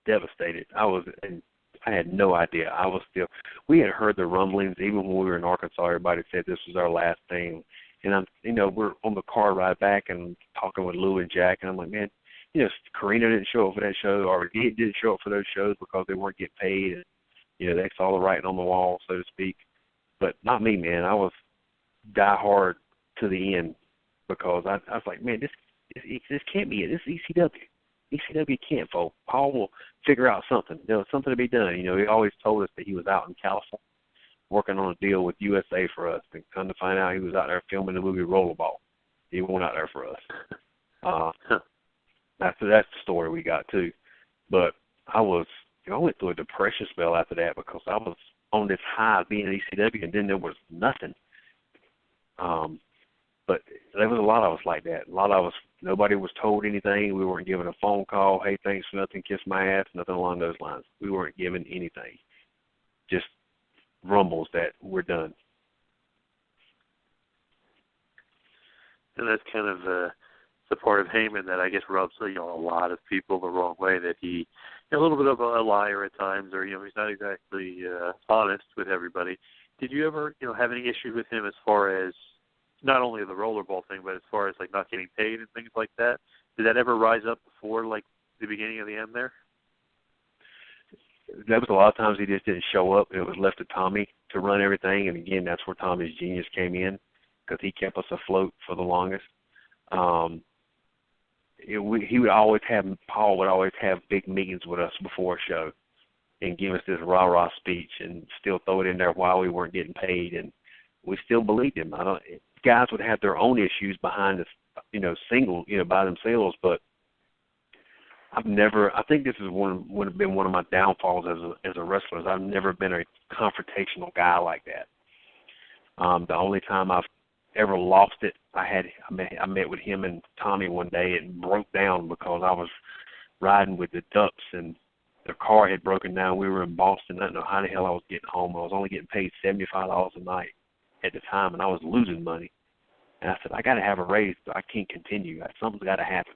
devastated. And I had no idea. We had heard the rumblings even when we were in Arkansas. Everybody said this was our last thing. And we're on the car ride back and talking with Lou and Jack, and I'm like, man, Karina didn't show up for that show, or he didn't show up for those shows because they weren't getting paid. And, they saw the writing on the wall, so to speak. But not me, man. I was die hard to the end because I was like, man, this can't be it. This is ECW. ECW can't fold. Paul will figure out something. There's something to be done. He always told us that he was out in California working on a deal with USA for us. And come to find out, he was out there filming the movie Rollerball. He went out there for us. That's the story we got too. But I went through a depression spell after that because I was on this high of being at ECW, and then there was nothing. But there was a lot of us like that. A lot of us, nobody was told anything. We weren't given a phone call, hey, thanks for nothing, kiss my ass, nothing along those lines. We weren't given anything. Just rumbles that we're done. And that's kind of the part of Heyman that I guess rubs a lot of people the wrong way, that he a little bit of a liar at times, or he's not exactly honest with everybody. Did you ever have any issues with him as far as not only the rollerball thing, but as far as not getting paid and things like that? Did that ever rise up before the beginning of the end there? That was a lot of times he just didn't show up, and it was left to Tommy to run everything. And again, that's where Tommy's genius came in, because he kept us afloat for the longest. Paul would always have big meetings with us before a show and give us this rah-rah speech and still throw it in there while we weren't getting paid, and we still believed him. Guys would have their own issues behind us, single, by themselves, but I think this would have been one of my downfalls as a wrestler. Is I've never been a confrontational guy like that. The only time I've ever lost it, I met with him and Tommy one day and broke down because I was riding with the Ducks and the car had broken down. We were in Boston. I didn't know how the hell I was getting home. I was only getting paid $75 a night at the time, and I was losing money. And I said, I got to have a raise. I can't continue. Something's got to happen.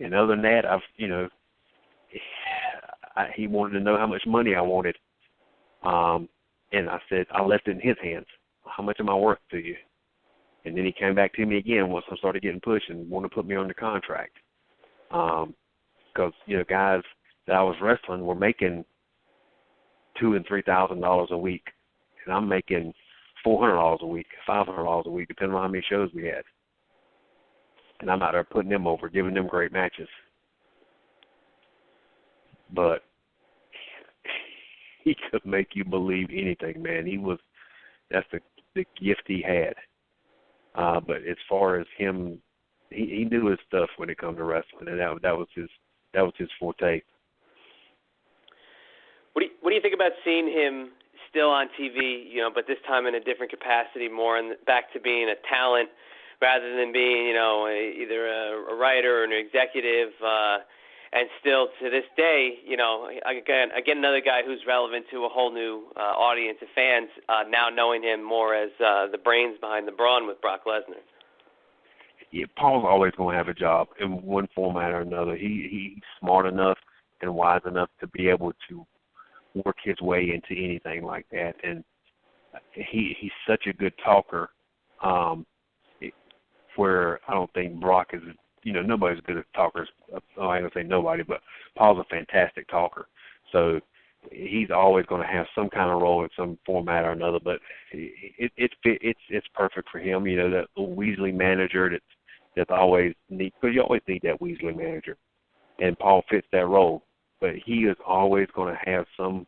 And other than that, he wanted to know how much money I wanted. And I said, I left it in his hands. How much am I worth to you? And then he came back to me again once I started getting pushed and wanted to put me on the contract. Because, guys that I was wrestling were making $2,000 and $3,000 a week. And I'm making $400 a week, $500 a week, depending on how many shows we had. And I'm out there putting them over, giving them great matches. But he could make you believe anything, man. That's the gift he had. But as far as him, he knew his stuff when it comes to wrestling, and that was his forte. What do you think about seeing him still on TV, but this time in a different capacity, more back to being a talent rather than being, either a writer or an executive, and still to this day, again, another guy who's relevant to a whole new audience of fans, now knowing him more as the brains behind the brawn with Brock Lesnar. Yeah, Paul's always going to have a job in one format or another. He's smart enough and wise enough to be able to work his way into anything like that, and he's such a good talker. Where I don't think Brock is, nobody's good at talkers. I don't say nobody, but Paul's a fantastic talker. So he's always going to have some kind of role in some format or another. But it's perfect for him. That little Weasley manager that's always neat, because you always need that Weasley manager, and Paul fits that role. But he is always going to have some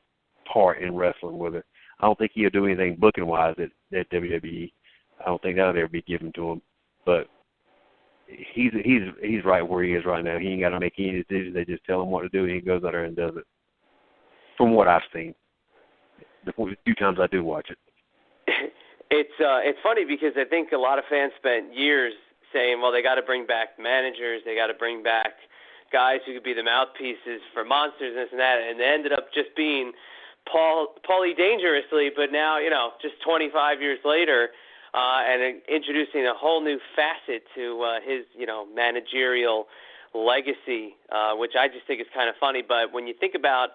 part in wrestling with it. I don't think he'll do anything booking wise at WWE. I don't think that'll ever be given to him. But he's right where he is right now. He ain't got to make any decisions. They just tell him what to do, and he goes out there and does it. From what I've seen, the few times I do watch it. It's funny because I think a lot of fans spent years saying, well, they got to bring back managers, they got to bring back guys who could be the mouthpieces for monsters and this and that, and they ended up just being Paulie Dangerously. But now, just 25 years later, and introducing a whole new facet to his, managerial legacy, which I just think is kind of funny. But when you think about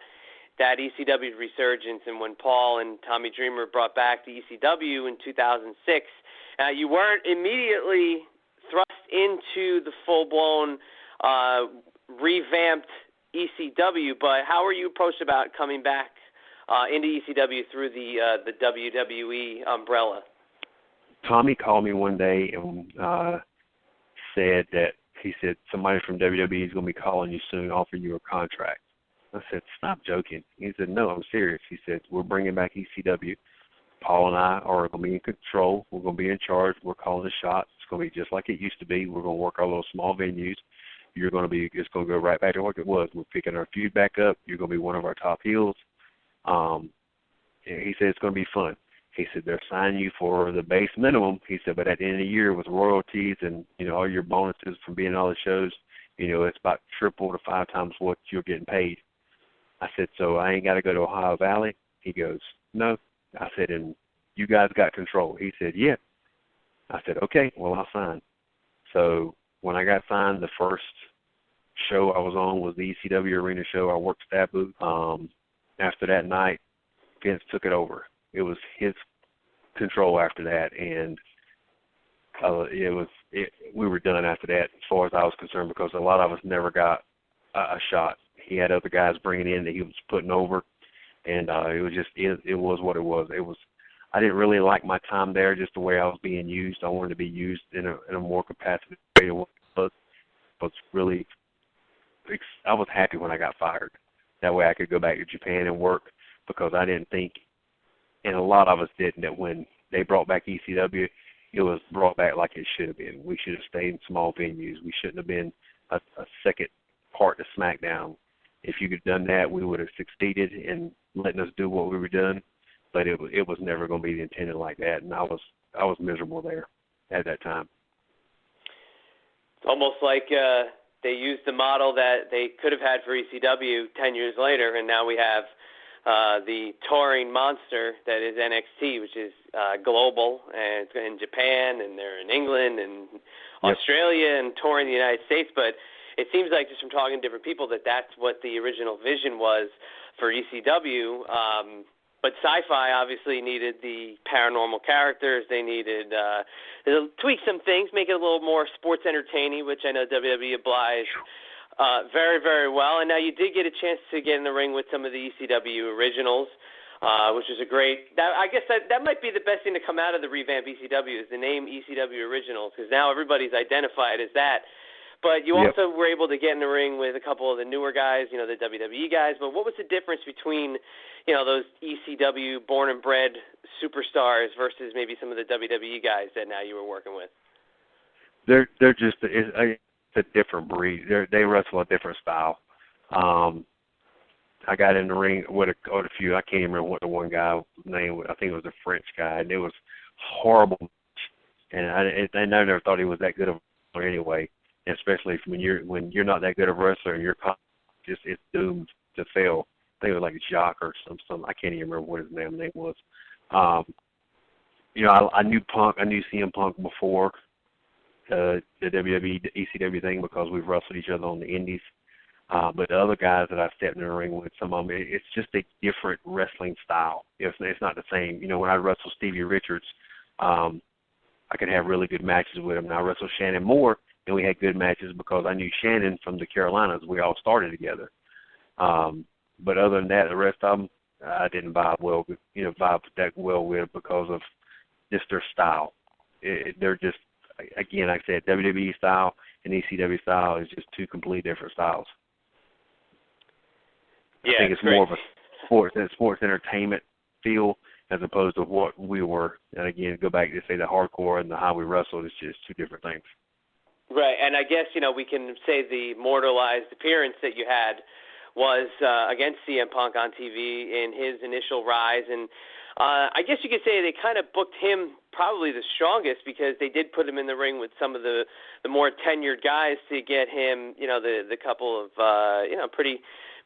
that ECW resurgence and when Paul and Tommy Dreamer brought back the ECW in 2006, you weren't immediately thrust into the full-blown revamped ECW, but how were you approached about coming back into ECW through the WWE umbrella? Tommy called me one day and said that somebody from WWE is going to be calling you soon, offering you a contract. I said, stop joking. He said, no, I'm serious. He said, we're bringing back ECW. Paul and I are going to be in control. We're going to be in charge. We're calling the shots. It's going to be just like it used to be. We're going to work our little small venues. It's going to go right back to what it was. We're picking our feud back up. You're going to be one of our top heels. And he said, it's going to be fun. He said, they're signing you for the base minimum. He said, but at the end of the year with royalties and, all your bonuses from being on all the shows, it's about triple to 5 times what you're getting paid. I said, so I ain't got to go to Ohio Valley? He goes, no. I said, and you guys got control? He said, yeah. I said, okay, well, I'll sign. So when I got signed, the first show I was on was the ECW Arena show. I worked stab booth. After that night, Vince took it over. It was his control after that, and we were done after that as far as I was concerned, because a lot of us never got a shot. He had other guys bringing in that he was putting over, and it was what it was. I didn't really like my time there, just the way I was being used. I wanted to be used in a more capacity way than what it was. I was happy when I got fired. That way I could go back to Japan and work, because I didn't think, and a lot of us didn't, that when they brought back ECW, it was brought back like it should have been. We should have stayed in small venues. We shouldn't have been a second part to SmackDown. If you could have done that, we would have succeeded in letting us do what we were doing, but it was never going to be intended like that, and I was miserable there at that time. It's almost like they used the model that they could have had for ECW 10 years later, and now we have the touring monster that is NXT, which is global, and it's in Japan, and they're in England and Australia, and touring the United States. But it seems like, just from talking to different people, that's what the original vision was for ECW. But Sci-Fi obviously needed the paranormal characters. They needed to tweak some things, make it a little more sports entertaining, which I know WWE obliged very, very well. And now you did get a chance to get in the ring with some of the ECW originals, which is a great. I guess that might be the best thing to come out of the revamped ECW is the name ECW Originals, because now everybody's identified as that. But you also were able to get in the ring with a couple of the newer guys, the WWE guys. But what was the difference between, those ECW born and bred superstars versus maybe some of the WWE guys that now you were working with? They're just a different breed. They wrestle a different style. I got in the ring with a few. I can't even remember what the one guy's name was. I think it was a French guy, and it was horrible. And I never thought he was that good of a wrestler anyway. Especially when you're not that good of a wrestler and you're it's doomed to fail. I think it was like Jacques or some. I can't even remember what his name was. I knew Punk. I knew CM Punk before the WWE ECW thing, because we've wrestled each other on the Indies. But the other guys that I stepped in the ring with, some of them, it's just a different wrestling style. It's not the same. When I wrestled Stevie Richards, I could have really good matches with him. And I wrestled Shannon Moore, and we had good matches because I knew Shannon from the Carolinas. We all started together. But other than that, the rest of them, I didn't vibe that well with because of just their style. They're just, again, like I said, WWE style and ECW style is just two completely different styles. Yeah, I think it's more of a sports entertainment feel as opposed to what we were. And again, go back to say the hardcore and the how we wrestled is just two different things. Right, and I guess, we can say the immortalized appearance that you had was against CM Punk on TV in his initial rise. And I guess you could say they kind of booked him probably the strongest, because they did put him in the ring with some of the more tenured guys to get him, the couple of,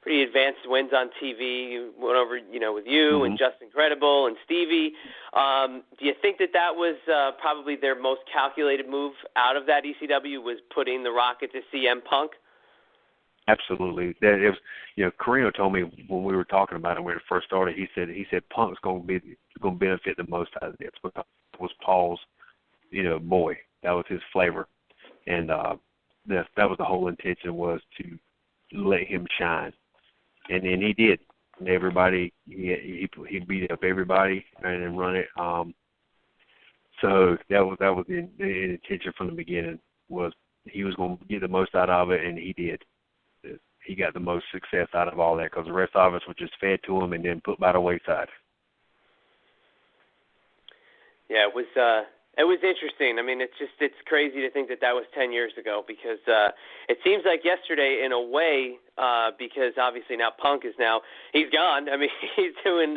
pretty advanced wins on TV. Went over, with you and Just Incredible and Stevie. Do you think that was probably their most calculated move out of that ECW, was putting the Rocket to CM Punk? Absolutely. That it was, Carino told me when we were talking about it when it first started. He said Punk's going to benefit the most out of this because it was Paul's, boy. That was his flavor, and that was the whole intention, was to let him shine, and then he did. And everybody, he beat up everybody and then run it. So that was the intention from the beginning, was he was going to get the most out of it, and he did. He got the most success out of all that because the rest of us were just fed to him and then put by the wayside. Yeah, it was interesting. I mean, it's crazy to think that was 10 years ago, because it seems like yesterday in a way, because obviously now Punk he's gone. I mean, he's doing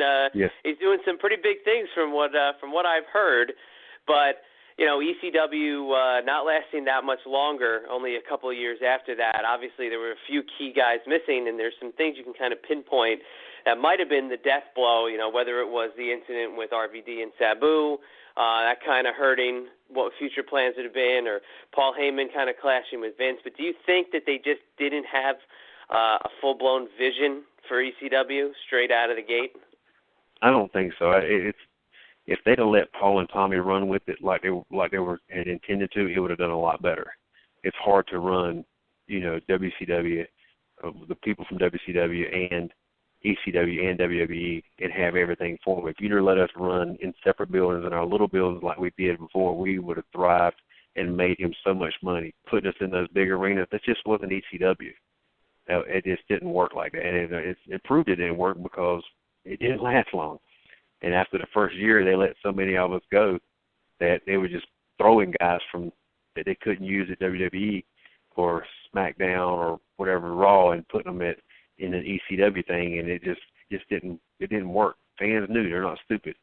some pretty big things from what I've heard, but ECW not lasting that much longer, only a couple of years after that. Obviously, there were a few key guys missing, and there's some things you can kind of pinpoint that might have been the death blow, whether it was the incident with RVD and Sabu, that kind of hurting what future plans would have been, or Paul Heyman kind of clashing with Vince. But do you think that they just didn't have a full-blown vision for ECW straight out of the gate? I don't think so. If they'd have let Paul and Tommy run with it like they had intended to, it would have done a lot better. It's hard to run, WCW, the people from WCW and ECW and WWE, and have everything for them. If you'd have let us run in separate buildings, in our little buildings like we did before, we would have thrived and made him so much money. Putting us in those big arenas, that just wasn't ECW. It just didn't work like that. And it proved it didn't work because it didn't last long. And after the first year, they let so many of us go that they were just throwing guys that they couldn't use at WWE or SmackDown or whatever, Raw, and putting them in an ECW thing, and it just didn't work. Fans knew, they're not stupid.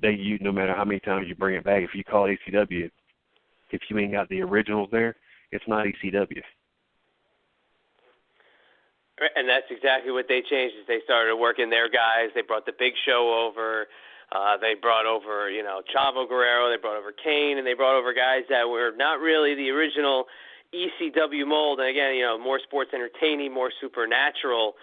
No matter how many times you bring it back, if you call it ECW, if you ain't got the originals there, it's not ECW. And that's exactly what they changed. Is they started working their guys. They brought the Big Show over. They brought over, Chavo Guerrero. They brought over Kane, and they brought over guys that were not really the original ECW mold. And again, more sports entertaining, more supernatural.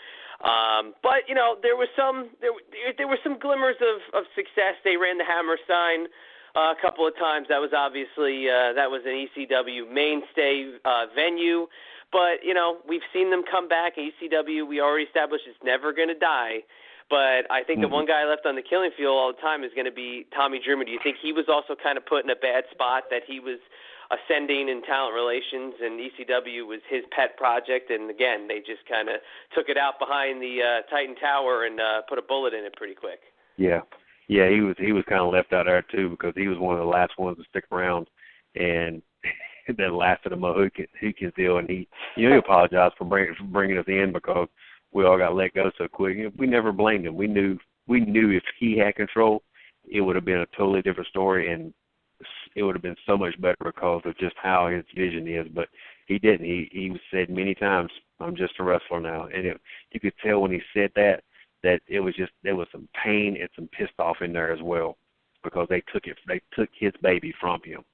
But there were some glimmers of success. They ran the Hammer sign a couple of times. That was obviously that was an ECW mainstay venue. But, we've seen them come back. ECW, we already established, it's never going to die. But I think the one guy left on the killing field all the time is going to be Tommy Dreamer. Do you think he was also kind of put in a bad spot, that he was ascending in talent relations and ECW was his pet project? And, again, they just kind of took it out behind the Titan Tower and put a bullet in it pretty quick. Yeah. Yeah, he was kind of left out there, too, because he was one of the last ones to stick around. And then laughed at him a Hookins deal, and he apologized for bringing us in because we all got let go so quick. We never blamed him. We knew if he had control, it would have been a totally different story, and it would have been so much better because of just how his vision is. But he didn't. He said many times, "I'm just a wrestler now," and you could tell when he said that it was just, there was some pain and some pissed off in there as well, because they took his baby from him.